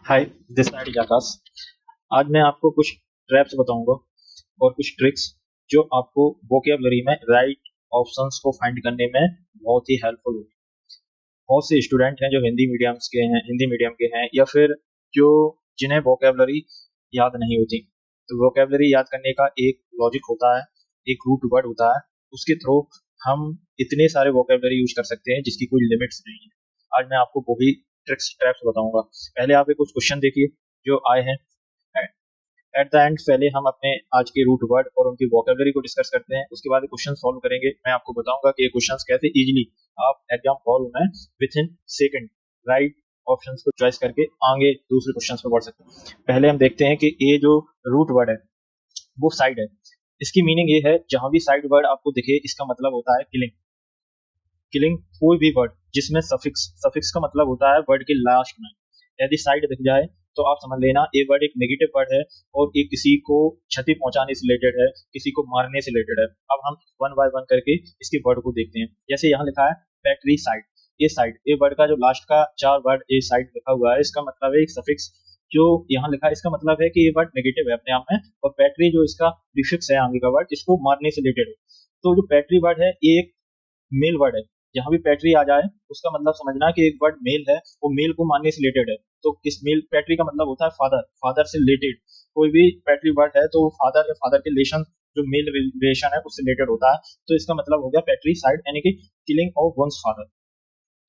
Hi, this side आकाश। आज मैं आपको कुछ ट्रैप्स बताऊंगा और कुछ ट्रिक्स जो आपको वोकेबलरी में राइट ऑप्शंस को फाइंड करने में बहुत ही हेल्पफुल होगी। बहुत से स्टूडेंट हैं जो हिंदी मीडियम के हैं या फिर जो जिन्हें वोकेबलरी याद नहीं होती। तो वोकेबलरी याद करने का एक लॉजिक होता है, एक रूट वर्ड होता है, उसके थ्रू हम इतने सारे वोकेबलरी यूज कर सकते हैं जिसकी कोई लिमिट्स नहीं है। आज मैं आपको वो भी ट्रिक्स ट्रैप्स बताऊंगा। पहले आप कुछ क्वेश्चन देखिए जो आए हैं। एट द एंड पहले हम अपने आज के रूट वर्ड और उनकी वोकेबलरी को डिस्कस करते हैं, उसके बाद क्वेश्चन सॉल्व करेंगे। मैं आपको बताऊंगा कि ये क्वेश्चंस कैसे इजीली आप एग्जाम हॉल में with in second right options को चॉइस करके आगे दूसरे क्वेश्चंस पे बढ़ सकते हैं। पहले हम देखते हैं कि ये जो रूट वर्ड है वो साइड है। इसकी मीनिंग ये है, जहां भी साइड वर्ड आपको दिखे इसका मतलब होता है किलिंग। किलिंग कोई भी वर्ड जिसमें सफिक्स का मतलब होता है वर्ड के लास्ट में। यदि साइड दिख जाए तो आप समझ लेना ये वर्ड एक नेगेटिव वर्ड है और ये किसी को क्षति पहुंचाने से रिलेटेड है, किसी को मारने से रिलेटेड है। अब हम वन बाय वन करके इसके वर्ड को देखते हैं। जैसे यहाँ लिखा है पैट्री साइड। ये वर्ड का जो लास्ट का 4 वर्ड ये साइड लिखा हुआ है, इसका मतलब है एक सफिक्स जो यहाँ लिखा है, इसका मतलब है कि ये वर्ड नेगेटिव है अपने आप में। और पैट्री जो इसका प्रीफिक्स है आगे का वर्ड, इसको मारने से रिलेटेड है। तो जो पैट्री वर्ड है ये एक मेल वर्ड है। जहां भी पैट्री आ जाए उसका मतलब समझना कि एक वर्ड मेल है, वो मेल को मानने से रिलेटेड है। तो किस मेल पैट्री का मतलब होता है फादर, फादर से रिलेटेड। कोई भी पैट्री वर्ड है तो फादर या फादर के रिलेशन, जो मेल रिलेशन है उससे रिलेटेड होता है। तो इसका मतलब हो गया पैट्री साइड, यानी कि किलिंग ऑफ वंस फादर।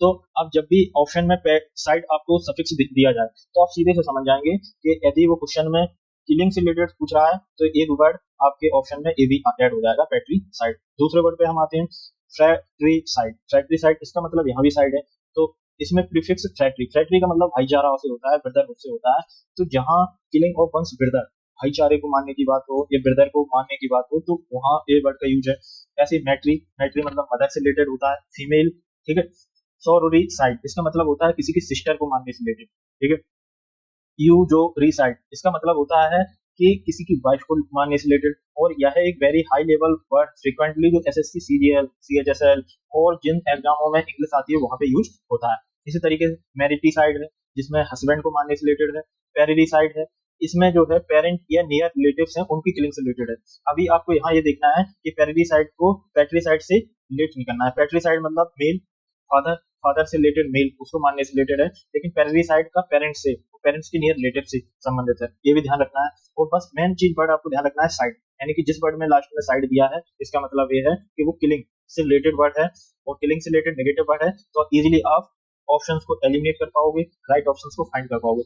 तो अब जब भी ऑप्शन में साइड आपको सफिक्स दिया जाए तो आप सीधे से समझ जाएंगे कि यदि वो क्वेश्चन में किलिंग से रिलेटेड पूछ रहा है तो एक वर्ड आपके ऑप्शन में ए भी ऐड हो जाएगा, पैट्री साइड। दूसरे वर्ड पे हम आते हैं फैक्ट्री साइड। फैक्ट्री साइड इसका मतलब यहाँ भी साइड है, तो इसमें प्रीफिक्स फैक्ट्री, फैक्ट्री का मतलब भाईचारा से होता है, ब्रदर से होता है। तो जहाँ किलिंग ऑफ वंस ब्रदर, भाईचारे को मानने की बात हो या ब्रदर को मानने की बात हो तो वहाँ ए वर्ड का यूज है। ऐसे मैट्री, मैट्री मतलब मदर से रिलेटेड होता है, फीमेल। ठीक है। सॉरी साइड इसका मतलब होता है किसी की सिस्टर को मानने से रिलेटेड। ठीक है। यू जो रिसाइड इसका मतलब होता है कि किसी की वाइफ को मानने से रिलेटेड। और यह एक very high level word, frequently जो एसएससी, सीजीएल, सीएचएसएल और जिन एग्जामों में इंग्लिश आती है वहां पे यूज होता है। इसी तरीके से मैरिटिसाइड है जिसमें हस्बैंड को मानने से रिलेटेड है। पेरिसाइड है, इसमें जो है पेरेंट या नियर रिलेटिव्स हैं उनकी किलिंग से रिलेटेड है। अभी आपको यहाँ ये देखना है कि पेरिसाइड को पैट्रिसाइड से रिलेट नहीं करना है। पैट्रिसाइड मतलब मेल, फादर, फादर से रिलेटेड मेल उसको मानने से रिलेटेड है, लेकिन पैरिसाइड का पेरेंट्स से, पेरेंट्स के नियर रिलेटिव से संबंधित है। ये भी ध्यान रखना है। और बस मेन चीज वर्ड आपको ध्यान रखना है साइड, यानी कि जिस वर्ड में लास्ट में साइड दिया है इसका मतलब ये है कि वो किलिंग से रिलेटेड वर्ड है और किलिंग से रिलेटेड नेगेटिव वर्ड है। तो इजीली आप ऑप्शंस को एलिमिनेट कर पाओगे, राइट ऑप्शंस को फाइंड कर पाओगे।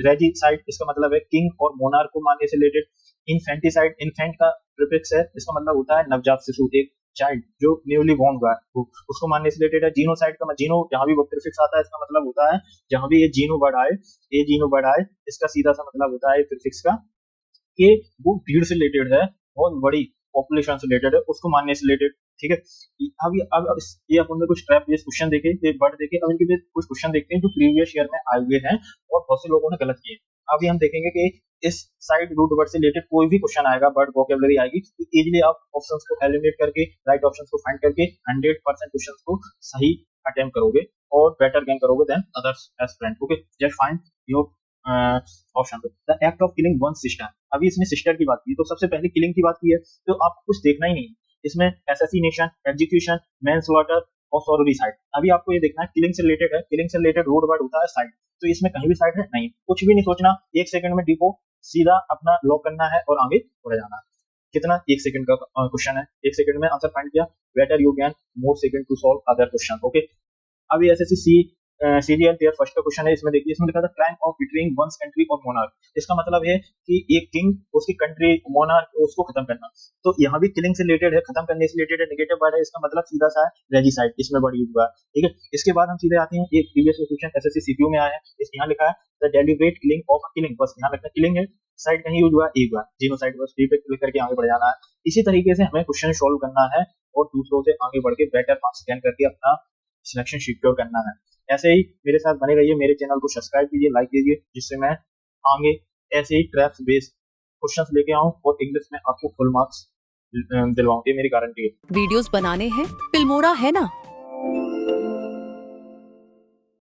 रेजी साइड इसका मतलब है किंग और मोनार्क को मानने से रिलेटेड। इन्फेंटिसाइड, इन्फेंट का प्रीफिक्स है, इसका मतलब होता है नवजात शिशु, एक चाइल्ड जो न्यूली बोर्न हुआ है उसको मानने से रिलेटेड है। जीनोसाइड का जीनो जहां भी प्रीफिक्स आता है इसका मतलब होता है जहां भी ये जीनो वर्ड आए, ये जीनो वर्ड आए इसका सीधा सा मतलब होता है प्रीफिक्स का कि वो भीड़ से रिलेटेड है, बहुत बड़ी पॉपुलेशन से रिलेटेड है, उसको मानने से रिलेटेड। ठीक है। ये अपन ने कुछ ट्रैप बेस्ड क्वेश्चन देखे, ये वर्ड देखे। अब इनके कुछ क्वेश्चन देखते हैं जो प्रीवियस ईयर में आए हुए हैं और बहुत से लोगों ने गलत किए। अभी हम देखेंगे कि इस साइड रूट वर्ड से रिलेटेड कोई भी क्वेश्चन आएगा, वर्ड वोकेबलरी आएगी, तो इजीली आप ऑप्शंस को एलिमिनेट करके राइट ऑप्शंस को फाइंड करके 100% क्वेश्चंस को सही अटेम्प्ट करोगे और बेटर गेन करोगे than others aspirant. Okay, just find your option. The act of killing one sister. अभी इसमें सिस्टर की बात की तो सबसे पहले किलिंग की बात की है, तो आपको कुछ देखना ही नहीं। इसमें असैसिनेशन, एग्जीक्यूशन, मैनस्लॉटर और सॉर्बरीसाइड। अभी आपको ये देखना है किलिंग से रिलेटेड है, किलिंग से रिलेटेड रूट वर्ड होता है साइड। तो इसमें कहीं भी साइड है नहीं, कुछ भी नहीं सोचना, 1 सेकंड में डिपो सीधा अपना लॉक करना है और आगे बढ़ जाना है। कितना 1 सेकंड का क्वेश्चन है, 1 सेकंड में आंसर फाइंड किया, better you can more second to solve other question. Okay. अभी एसएससी सीजीएल टेयर फर्स्ट का क्वेश्चन है, इसमें देखिए इसमें लिखा था crime of betraying one's country और मोनार्क। इसका मतलब है कि एक किंग, उसकी कंट्री, मोनार्क, उसको खत्म करना। तो यहाँ भी किलिंग से रिलेटेड है, खत्म करने से रिलेटेड है, नेगेटिव वर्ड है, इसका मतलब सीधा सा है रेजिसाइड, इसमें वर्ड यूज हुआ है। ठीक है। इसके बाद हम सीधे आते हैं, एक प्रीवियस क्वेश्चन एसएससी सीपीयू में आया है, इस यहाँ लिखा है the deliberate killing of killing, बस यहाँ लगता है किलिंग है, साइड कहीं यूज हुआ है, एक बार जीनोसाइड, बस बी पे क्लिक करके आगे बढ़ जाना है। इसी तरीके से हमें क्वेश्चन सॉल्व करना है और दूसरों से आगे बढ़ के बेटर मार्क्स गेन करके अपना सिलेक्शन सिक्योर करना है। ऐसे ही मेरे साथ बने रहिए, मेरे चैनल को सब्सक्राइब कीजिए, लाइक कीजिए, जिससे मैं आगे ऐसे ही ट्रैप्स बेस्ड क्वेश्चंस लेके आऊं और इंग्लिश में आपको फुल मार्क्स दिलवाऊं, ये मेरी गारंटी है। वीडियोस बनाने हैं, फिल्मोरा है ना।